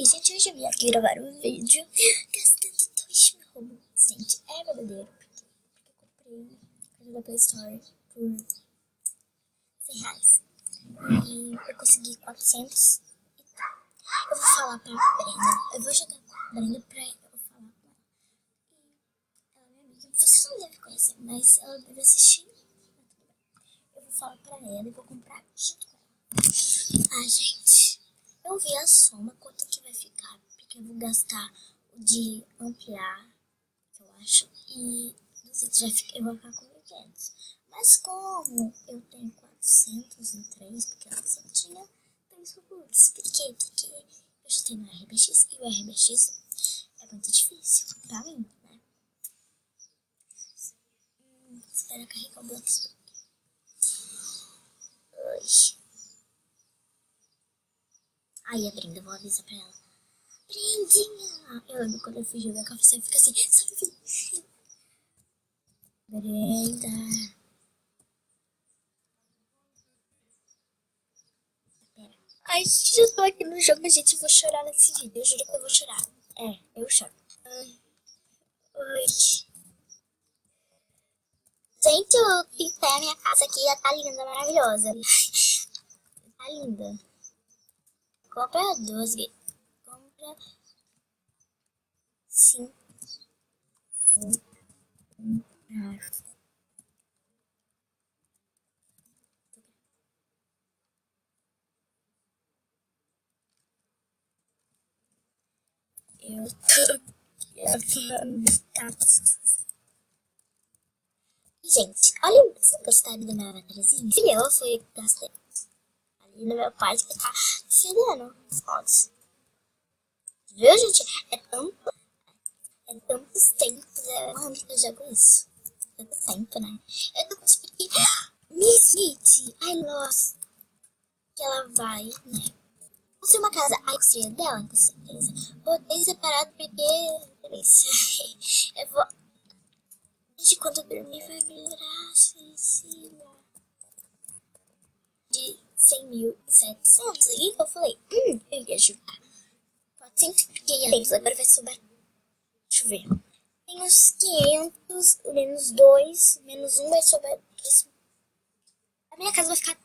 Oi, gente, hoje eu vim aqui gravar um vídeo gastando 2.000 robux, gente, é verdadeiro, porque eu comprei coisa da Play Store por R$100 e eu consegui 400 e tal. Eu vou falar pra Brenda, eu vou jogar com a Brenda pra ela, eu vou falar com ela. E ela é minha amiga, você não deve conhecer, mas ela deve assistir. Eu vou falar pra ela e vou comprar junto com ela. Ah, gente, eu vi a soma, quanto que vai ficar, porque eu vou gastar o de ampliar, eu acho, e 200 eu vou ficar com 1.500. Mas como eu tenho 403, porque antes eu tinha 3 robux, porque eu já tenho no RBX, e o RBX é muito difícil pra mim, né? Espera carregar o bloco. Aí a Brenda, vou avisar pra ela. Brendinha! Eu lembro quando eu fui jogar com a você, fica assim, sabe? Brenda. Pera. Ai, gente, eu tô aqui no jogo, gente, eu vou chorar nesse vídeo. Eu juro que eu vou chorar. É, eu choro. Ai. Oi. Gente, eu pintei a minha casa aqui, ela tá linda, maravilhosa. Tá linda. Compra 2, compra 5. Eu tô gravando. Gente, olha, vocês gostaram da minha bateriazinha? Sim, eu fui gastei ali no meu quarto que tá fedendo os fotos. Viu, gente? É tantos tempos, quando que eu jogo isso? Tanto tempo, né? Eu tô conseguindo. Miss Mitty, I lost. Que ela vai, né? Construir uma casa, a construir dela, com certeza. Botei separado porque. Delícia. Eu vou. Desde quando eu dormir vai melhorar, Cecília. De 100.700. E eu falei, eu ia ajudar. 400 porque agora vai sobrar. Deixa eu ver. Tem uns 500, menos 2, menos 1 vai sobrar. A minha casa vai ficar.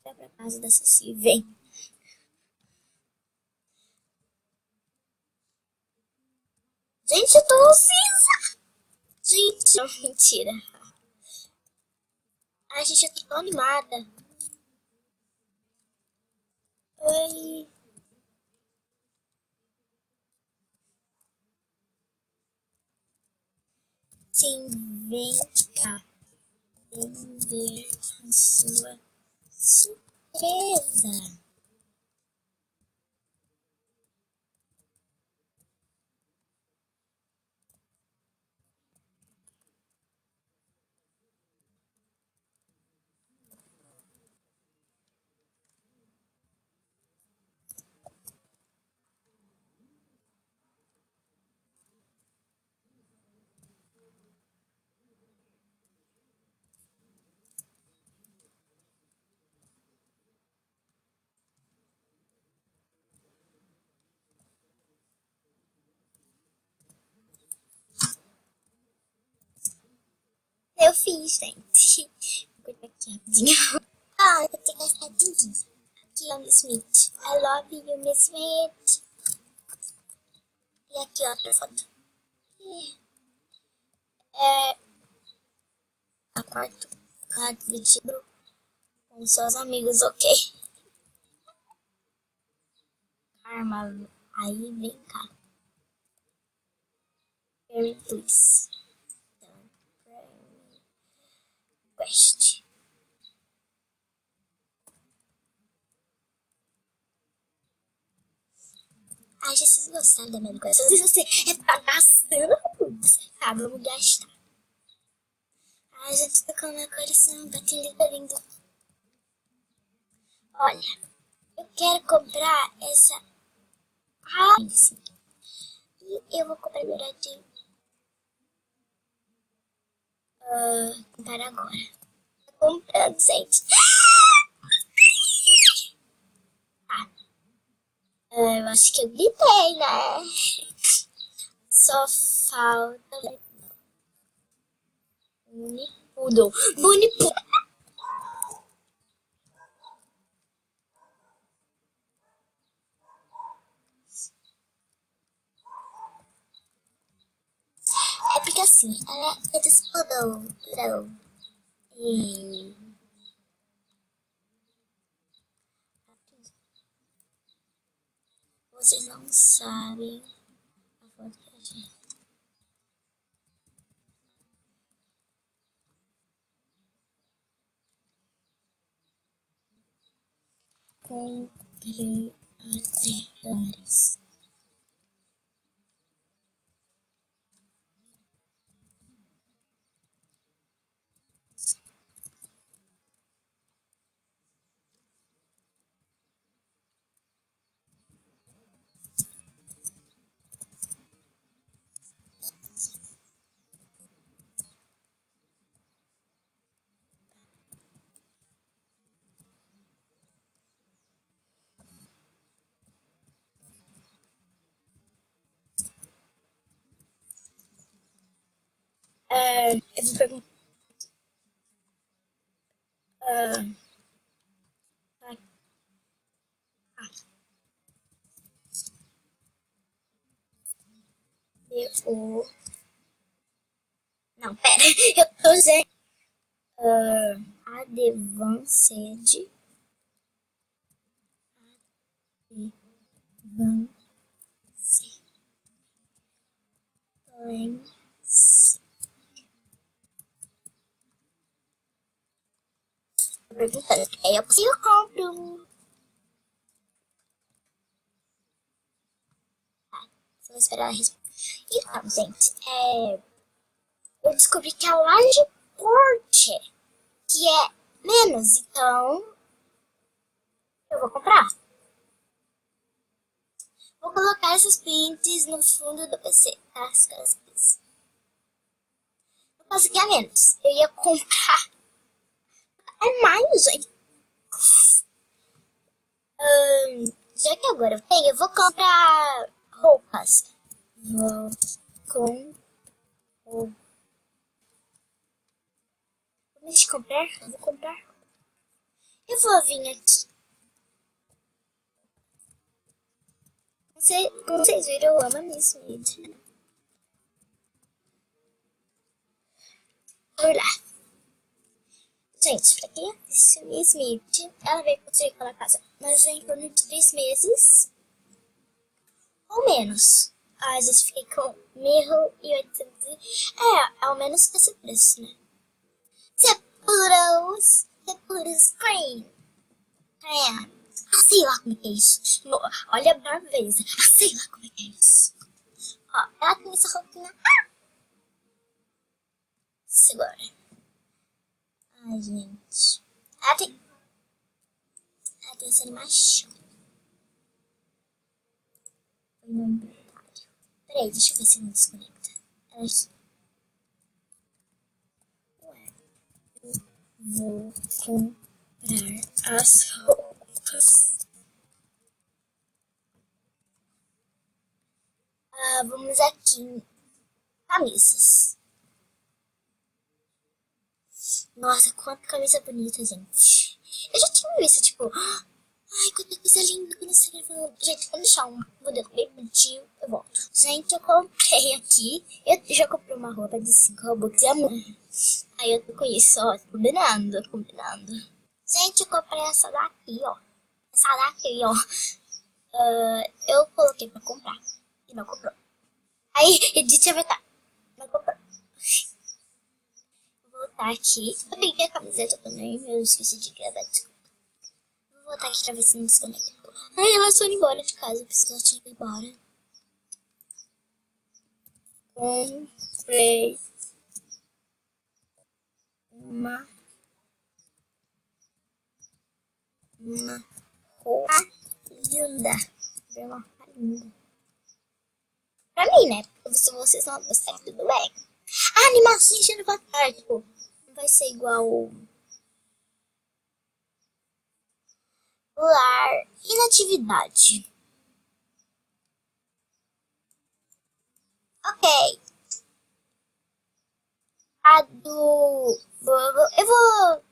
Vai pra casa da Ceci, vem. Gente, eu tô cinza. Gente, não, mentira. Ai, gente, eu tô tão animada. Oi. Sim, vem cá. Vem ver a sua surpresa. Eu fiz, gente. Vou cortar aqui rapidinho. Ah, eu tenho gastadinho. Aqui, ó, Miss Smith. I love you, Miss Smith. E aqui, ó, outra foto. É a quarto dividido com seus amigos, ok? Karma, aí vem cá. Very please. Quest. Ai, já vocês gostaram da minha decoração? Se você tá gastando, tá, vamos gastar. Ai, já tô com o meu coração batendo. Olha, eu quero comprar essa. Ah, sim. E eu vou comprar durante. Comprar agora. Tô comprando, gente. Ah, Eu acho que eu gritei, né? Só falta Unipudo. Unipudo. É porque assim, ela é despodou. E vocês não sabem a foto que eu achei. Comprei até horas. Eu vou perguntar. Eu. Não, pera. Eu tô dizendo. Advanced. Advanced. Lens. Tô perguntando. Aí eu compro. Tá, só vou esperar a resposta. Então, gente, eu descobri que a large porte, que é menos, então eu vou comprar. Vou colocar essas prints no fundo do PC, tá? As coisas. Não consegui a menos. Eu ia comprar. É mais, gente. Já que agora eu tenho, eu vou comprar roupas. Vou comprar. Vou comprar. Eu vou vir aqui. Como vocês viram, eu amo a Miss Mid. Vamos lá. Gente, pra quem assistiu Miss Mid, ela veio construir aquela casa, mas em torno de 3 meses ou menos. A gente fiquei com 1.800. Ao menos esse preço, né? Sepulturos Screen. Sei lá como é que é isso. Olha a braveza. Sei lá como é que é isso. Ó, ela tem essa roupinha. Segura. Ai, gente. Ela tem essa animação. Foi no inventário. Peraí, deixa eu ver se não desconecta. Ela aqui. Ué. Eu vou comprar as roupas. Vamos aqui em camisas. Nossa, quanta camisa bonita, gente. Eu já tinha visto, tipo... Ai, quanta coisa linda no Instagram. Gente, vou deixar um modelo bem bonitinho, eu volto. Gente, eu comprei aqui. Eu já comprei uma roupa de 5 robux e amor. Aí eu tô com isso, ó, combinando. Gente, eu comprei essa daqui, ó. Eu coloquei pra comprar e não comprou. Aí, Edith vai estar. Não comprou. Vou voltar aqui. Eu peguei a camiseta também, eu esqueci de gravar, desculpa. Vou voltar aqui pra ver se não desconecta. Ai, elas foram embora de casa, porque ela tinha ido embora. Comprei uma roupa linda. Uma roupa linda. Pra mim, né? Se vocês não gostarem, tudo bem. A animação enchendo pra trás, tipo, não vai ser igual lar inatividade. do... Eu vou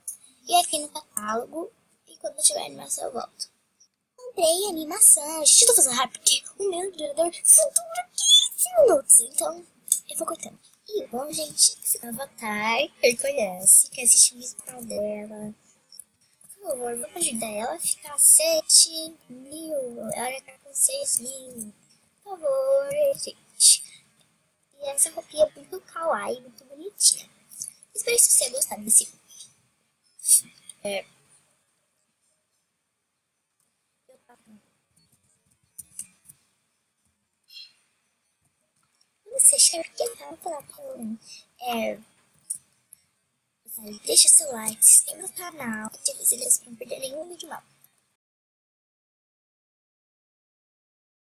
ir aqui no catálogo e quando tiver animação eu volto. Comprei animação. Gente, eu tô fazendo rápido porque o meu durador só dura 15 minutos. Então, eu vou cortando. E bom, gente, esse avatar reconhece que assiste o musical dela. Por favor, vamos ajudar ela a ficar 7.000. Ela já tá com 6.000. Por favor, gente. E essa roupinha é muito kawaii, muito bonitinha. Espero que você tenha gostado desse vídeo. Você chega aqui pra falar com deixa seu like, se inscreva no canal, ative as ilhas pra não perder nenhum vídeo mal.